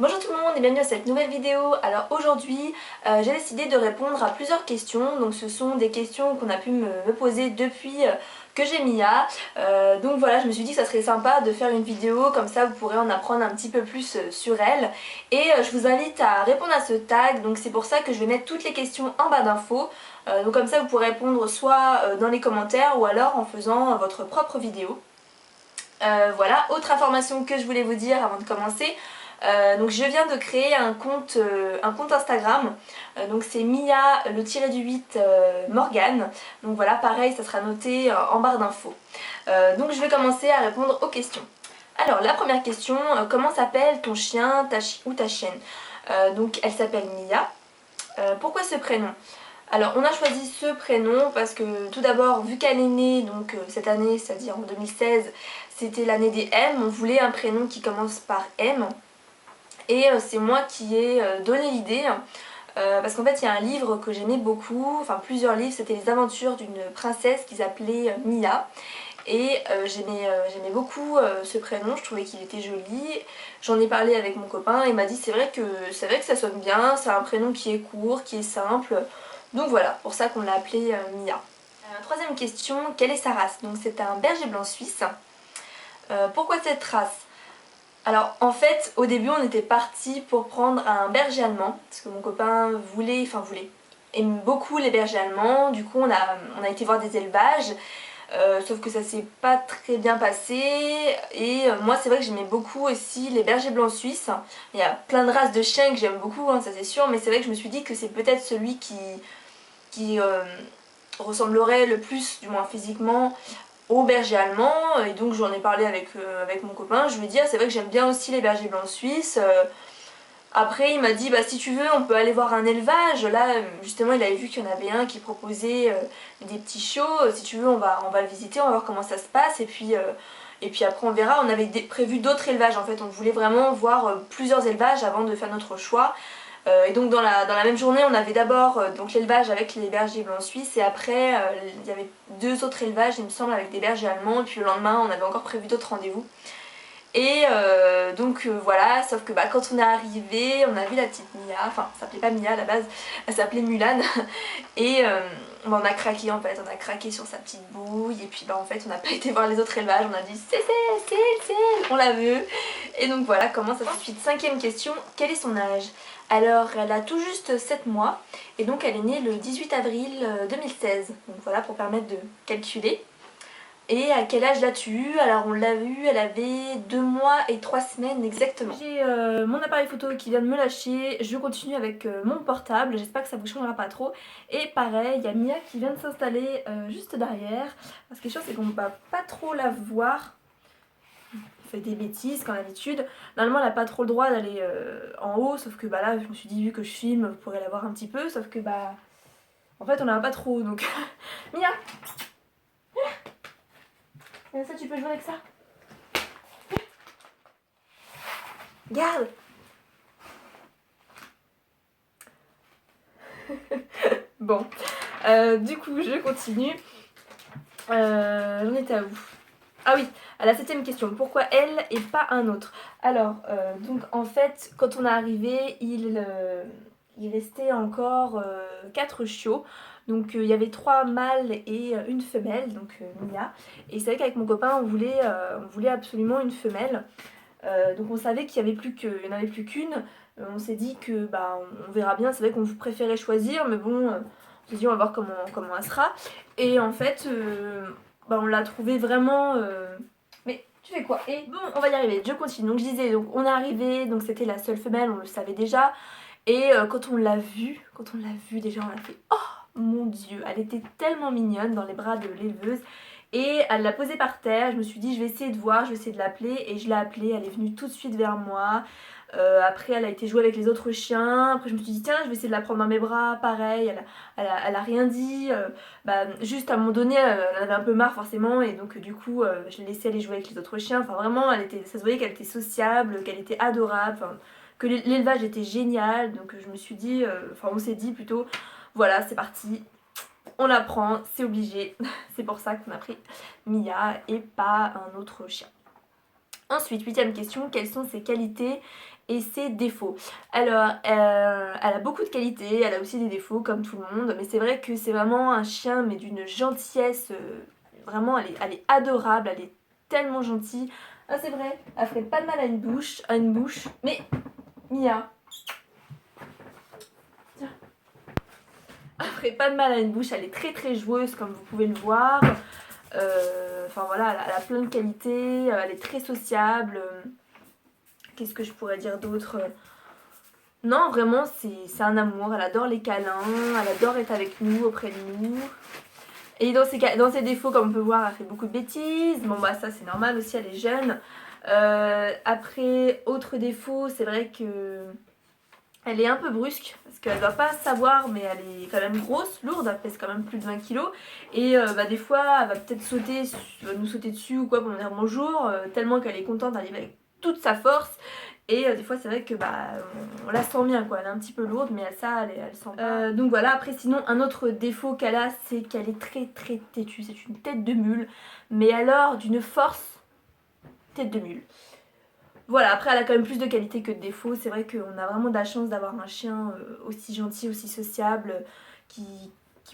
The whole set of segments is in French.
Bonjour tout le monde et bienvenue à cette nouvelle vidéo. Alors aujourd'hui j'ai décidé de répondre à plusieurs questions. Donc ce sont des questions qu'on a pu me poser depuis que j'ai Mia. Donc voilà, je me suis dit que ça serait sympa de faire une vidéo, comme ça vous pourrez en apprendre un petit peu plus sur elle. Et je vous invite à répondre à ce tag, donc c'est pour ça que je vais mettre toutes les questions en bas d'infos. Donc comme ça vous pourrez répondre soit dans les commentaires ou alors en faisant votre propre vidéo. Voilà, autre information que je voulais vous dire avant de commencer. Donc je viens de créer un compte Instagram, donc c'est Mia le tiré du 8 Morgane, donc voilà pareil ça sera noté en barre d'infos. Donc je vais commencer à répondre aux questions. Alors la première question, comment s'appelle ton chien ou ta chienne? Donc elle s'appelle Mia. Pourquoi ce prénom? Alors on a choisi ce prénom parce que tout d'abord vu qu'elle est née donc cette année, c'est-à-dire en 2016, c'était l'année des M, on voulait un prénom qui commence par M. Et c'est moi qui ai donné l'idée parce qu'en fait il y a un livre que j'aimais beaucoup, enfin plusieurs livres, c'était les aventures d'une princesse qui s'appelait Mia. Et j'aimais beaucoup ce prénom, je trouvais qu'il était joli. J'en ai parlé avec mon copain et il m'a dit c'est vrai que ça sonne bien, c'est un prénom qui est court, qui est simple. Donc voilà, pour ça qu'on l'a appelé Mia. Troisième question, quelle est sa race? Donc c'est un berger blanc suisse. Pourquoi cette race? Alors en fait au début on était parti pour prendre un berger allemand parce que mon copain aime beaucoup les bergers allemands. Du coup on a été voir des élevages, sauf que ça s'est pas très bien passé. Et moi c'est vrai que j'aimais beaucoup aussi les bergers blancs suisses. Il y a plein de races de chiens que j'aime beaucoup, hein, ça c'est sûr, mais c'est vrai que je me suis dit que c'est peut-être celui qui ressemblerait le plus, du moins physiquement, au berger allemand. Et donc j'en ai parlé avec mon copain, je lui ai dit ah, c'est vrai que j'aime bien aussi les bergers blancs suisses. Après il m'a dit bah si tu veux on peut aller voir un élevage. Là justement il avait vu qu'il y en avait un qui proposait des petits chiots. Si tu veux on va le visiter, on va voir comment ça se passe et puis après on verra. On avait prévu d'autres élevages en fait, on voulait vraiment voir plusieurs élevages avant de faire notre choix. Et donc dans la même journée on avait d'abord donc l'élevage avec les bergers blancs suisses et après il y avait deux autres élevages il me semble avec des bergers allemands et puis le lendemain on avait encore prévu d'autres rendez-vous. Et donc voilà, sauf que bah, quand on est arrivé, on a vu la petite Mia, enfin ça s'appelait pas Mia à la base, elle s'appelait Mulan. Et bah, on a craqué en fait, on a craqué sur sa petite bouille et puis bah en fait on n'a pas été voir les autres élevages, on a dit c'est elle, on la veut. Et donc voilà comment ça se passe. Ensuite, cinquième question, quel est son âge? Alors elle a tout juste 7 mois et donc elle est née le 18 avril 2016, donc voilà pour permettre de calculer. Et à quel âge l'as-tu eu? Alors on l'a vue, elle avait 2 mois et 3 semaines exactement. J'ai mon appareil photo qui vient de me lâcher, je continue avec mon portable, j'espère que ça vous changera pas trop. Et pareil, il y a Mia qui vient de s'installer juste derrière. Ce qui est sûr c'est qu'on ne va pas trop la voir. Elle fait des bêtises comme d'habitude. Normalement elle n'a pas trop le droit d'aller en haut, sauf que bah là je me suis dit vu que je filme, vous pourrez la voir un petit peu, sauf que bah en fait on la voit pas trop donc... Mia! Ça tu peux jouer avec ça? Garde. Bon, du coup je continue. J'en étais à où? Ah oui, à la 7ème question. Pourquoi elle et pas un autre? Alors, donc en fait, quand on est arrivé, il restait encore 4 chiots. Donc il y avait 3 mâles et une femelle, donc Mia. Et c'est vrai qu'avec mon copain, on voulait absolument une femelle. Donc on savait qu'il n'y en avait plus qu'une. On s'est dit que bah on verra bien, c'est vrai qu'on préférait choisir, mais bon, on s'est dit on va voir comment elle sera. Et en fait, bah, on l'a trouvée vraiment... Mais tu fais quoi? Et bon, on va y arriver, je continue. Donc je disais, donc on est arrivé, donc c'était la seule femelle, on le savait déjà. Et quand on l'a vue déjà, on a fait oh mon dieu, elle était tellement mignonne dans les bras de l'éleveuse. Et elle l'a posée par terre, je me suis dit je vais essayer de voir, je vais essayer de l'appeler. Et je l'ai appelée, elle est venue tout de suite vers moi. Après elle a été jouer avec les autres chiens. Après je me suis dit tiens je vais essayer de la prendre dans mes bras. Pareil, elle a rien dit. Bah, juste à un moment donné elle avait un peu marre forcément. Et donc du coup je l'ai laissée aller jouer avec les autres chiens. Enfin vraiment ça se voyait qu'elle était sociable, qu'elle était adorable. Enfin, que l'élevage était génial. Donc je me suis dit, enfin on s'est dit plutôt voilà c'est parti. On la prend, c'est obligé. C'est pour ça qu'on a pris Mia et pas un autre chien. Ensuite, 8ème question, quelles sont ses qualités et ses défauts. Alors, elle a beaucoup de qualités, elle a aussi des défauts comme tout le monde, mais c'est vrai que c'est vraiment un chien, mais d'une gentillesse, vraiment, elle est adorable, elle est tellement gentille. Ah, c'est vrai, elle ferait pas de mal à une bouche, mais Mia, tiens, elle ferait pas de mal à une bouche, elle est très très joueuse comme vous pouvez le voir. Enfin voilà, elle a plein de qualités, elle est très sociable. Qu'est-ce que je pourrais dire d'autre? Non, vraiment, c'est un amour. Elle adore les câlins, elle adore être avec nous, auprès de nous. Et dans ses défauts, comme on peut voir, elle fait beaucoup de bêtises. Bon, bah, ça, c'est normal aussi, elle est jeune. Après, autre défaut, c'est vrai que elle est un peu brusque parce qu'elle doit pas savoir, mais elle est quand même grosse, lourde, elle pèse quand même plus de 20 kilos. Et bah, des fois, elle va peut-être nous sauter dessus ou quoi pour nous dire bonjour, tellement qu'elle est contente d'arriver avec toute sa force. Et des fois, c'est vrai que bah, on la sent bien, quoi. Elle est un petit peu lourde, mais ça, elle sent pas. Donc voilà, après, sinon, un autre défaut qu'elle a, c'est qu'elle est très très têtue. C'est une tête de mule, mais alors d'une force, tête de mule. Voilà, après elle a quand même plus de qualités que de défauts. C'est vrai qu'on a vraiment de la chance d'avoir un chien aussi gentil, aussi sociable,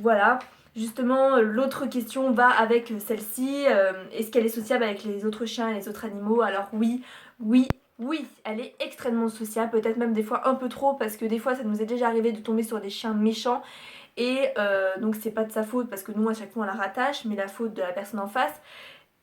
voilà. Justement, l'autre question va avec celle-ci. Est-ce qu'elle est sociable avec les autres chiens et les autres animaux? Alors oui, oui, oui, elle est extrêmement sociable, peut-être même des fois un peu trop, parce que des fois ça nous est déjà arrivé de tomber sur des chiens méchants. Et donc c'est pas de sa faute, parce que nous à chaque fois on la rattache, mais la faute de la personne en face.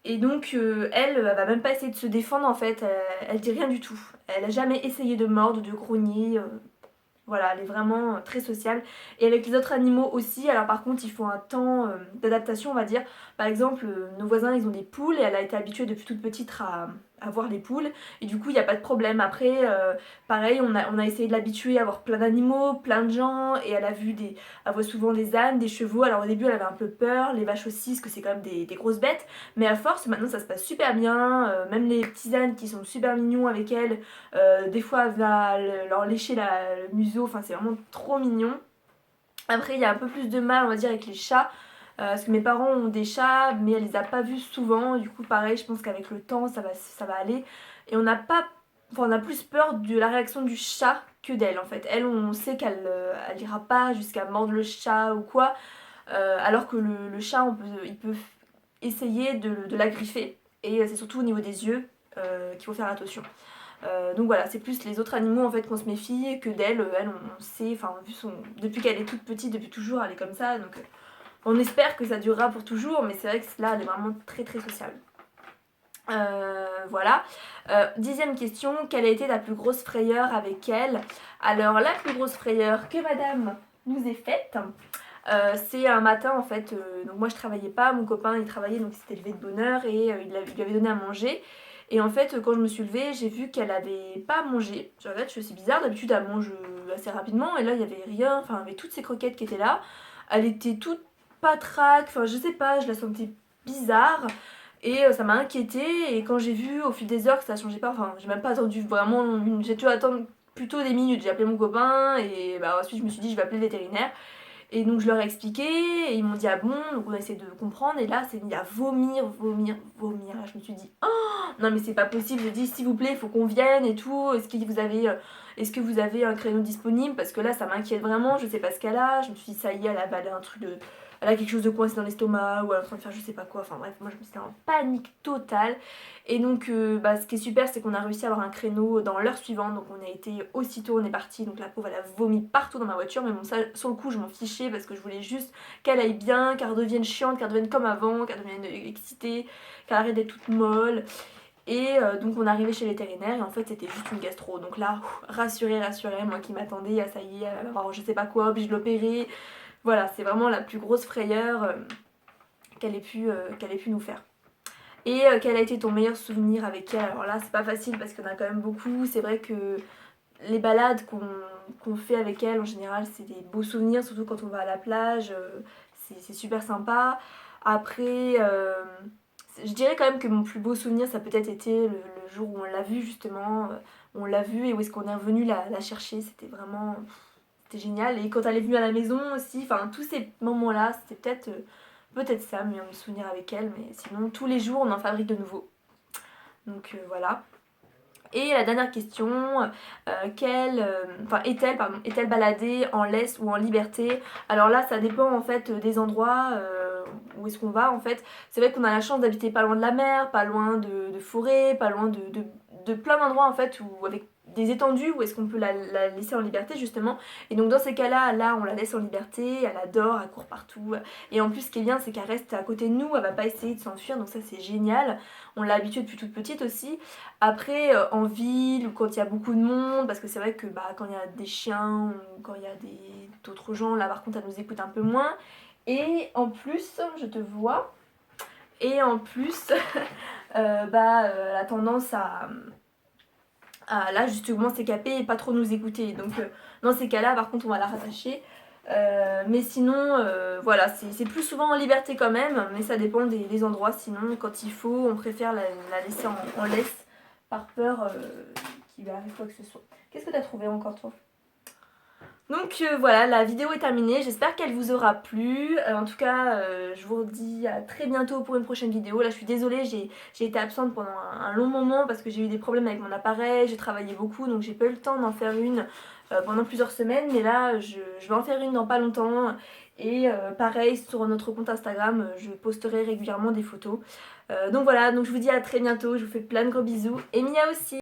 Et donc elle va même pas essayer de se défendre en fait, elle dit rien du tout. Elle a jamais essayé de mordre, de grogner, voilà, elle est vraiment très sociable. Et avec les autres animaux aussi, alors par contre il faut un temps d'adaptation on va dire. Par exemple, nos voisins ils ont des poules et elle a été habituée depuis toute petite à voir les poules. Et du coup il n'y a pas de problème. Après, pareil, on a essayé de l'habituer à voir plein d'animaux, plein de gens. Et elle voit souvent des ânes, des chevaux. Alors au début elle avait un peu peur, les vaches aussi, parce que c'est quand même des grosses bêtes. Mais à force, maintenant ça se passe super bien. Même les petits ânes qui sont super mignons avec elle. Des fois elle va leur lécher le museau, enfin c'est vraiment trop mignon. Après il y a un peu plus de mal on va dire avec les chats, parce que mes parents ont des chats mais elle les a pas vus souvent, du coup pareil je pense qu'avec le temps ça va aller. Et on n'a pas, enfin on a plus peur de la réaction du chat que d'elle en fait. Elle on sait qu'elle elle ira pas jusqu'à mordre le chat ou quoi, alors que le chat il peut essayer de la griffer. Et c'est surtout au niveau des yeux qu'il faut faire attention. Donc voilà, c'est plus les autres animaux en fait qu'on se méfie que d'elle. Elle, on sait, enfin, depuis qu'elle est toute petite, depuis toujours, elle est comme ça. Donc on espère que ça durera pour toujours, mais c'est vrai que là, elle est vraiment très très sociable. Voilà. Dixième question, quelle a été la plus grosse frayeur avec elle? Alors la plus grosse frayeur que madame nous ait faite, c'est un matin en fait, donc moi je travaillais pas, mon copain il travaillait donc il s'était levé de bonne heure et il lui avait donné à manger. Et en fait quand je me suis levée j'ai vu qu'elle avait pas mangé. Je regarde, je fais c'est bizarre, d'habitude elle mange assez rapidement et là il y avait rien, enfin il y avait toutes ces croquettes qui étaient là. Elle était toute patraque, enfin je sais pas, je la sentais bizarre. Et ça m'a inquiétée et quand j'ai vu au fil des heures que ça changeait pas, enfin j'ai même pas attendu vraiment, j'ai dû attendre plutôt des minutes. J'ai appelé mon copain et bah, ensuite je me suis dit je vais appeler le vétérinaire. Et donc je leur ai expliqué, et ils m'ont dit ah bon, donc on a essayé de comprendre, et là c'est mis à vomir, vomir, vomir. Là, je me suis dit oh non mais c'est pas possible, je dis s'il vous plaît, il faut qu'on vienne et tout, est-ce que vous avez un créneau disponible? Parce que là ça m'inquiète vraiment, je sais pas ce qu'elle a, je me suis dit ça y est, elle a avalé un truc de. Elle a quelque chose de coincé dans l'estomac, ou elle est en train de faire je sais pas quoi, enfin bref, moi je me suis en panique totale. Et donc bah, ce qui est super c'est qu'on a réussi à avoir un créneau dans l'heure suivante, donc on a été aussitôt, on est parti, donc la pauvre elle a vomi partout dans ma voiture, mais bon ça sur le coup je m'en fichais parce que je voulais juste qu'elle aille bien, qu'elle redevienne chiante, qu'elle redevienne comme avant, qu'elle devienne excitée, qu'elle arrête d'être toute molle. Et donc on est arrivé chez le vétérinaire et en fait c'était juste une gastro, donc là rassurée, moi qui m'attendais à ça y est, elle va avoir je sais pas quoi, obligée de l'opérer. Voilà, c'est vraiment la plus grosse frayeur qu'elle ait pu nous faire. Et quel a été ton meilleur souvenir avec elle? Alors là, c'est pas facile parce qu'il y en a quand même beaucoup. C'est vrai que les balades qu'on fait avec elle, en général, c'est des beaux souvenirs, surtout quand on va à la plage. C'est super sympa. Après, je dirais quand même que mon plus beau souvenir, ça a peut-être été le jour où on l'a vue, justement. On l'a vue et où est-ce qu'on est revenu la chercher. C'était vraiment. C'était génial. Et quand elle est venue à la maison aussi, enfin, tous ces moments-là, c'était peut-être ça, mais un souvenir avec elle. Mais sinon, tous les jours, on en fabrique de nouveaux. Donc voilà. Et la dernière question, est-elle baladée en laisse ou en liberté? Alors là ça dépend en fait des endroits où est-ce qu'on va en fait. C'est vrai qu'on a la chance d'habiter pas loin de la mer, pas loin de forêt, pas loin de plein d'endroits en fait où avec des étendues où est-ce qu'on peut la laisser en liberté justement. Et donc dans ces cas-là, là on la laisse en liberté, elle adore, elle court partout. Et en plus ce qui est bien c'est qu'elle reste à côté de nous, elle va pas essayer de s'enfuir, donc ça c'est génial. On l'a habituée depuis toute petite aussi. Après en ville ou quand il y a beaucoup de monde, parce que c'est vrai que quand il y a des chiens ou quand il y a d'autres gens, là par contre elle nous écoute un peu moins. Et en plus, je te vois, et en plus, elle a tendance là justement s'écaper et pas trop nous écouter. Donc dans ces cas-là, par contre, on va la rattacher. Mais sinon, voilà, c'est plus souvent en liberté quand même, mais ça dépend des endroits. Sinon, quand il faut, on préfère la laisser en laisse par peur qu'il lui arrive quoi que ce soit. Qu'est-ce que tu as trouvé encore toi? Donc voilà, la vidéo est terminée, j'espère qu'elle vous aura plu. En tout cas, je vous dis à très bientôt pour une prochaine vidéo. Là je suis désolée, j'ai été absente pendant un long moment parce que j'ai eu des problèmes avec mon appareil, j'ai travaillé beaucoup donc j'ai pas eu le temps d'en faire une pendant plusieurs semaines. Mais là je vais en faire une dans pas longtemps. Et pareil sur notre compte Instagram, je posterai régulièrement des photos. Donc voilà, donc je vous dis à très bientôt, je vous fais plein de gros bisous. Et Mia aussi!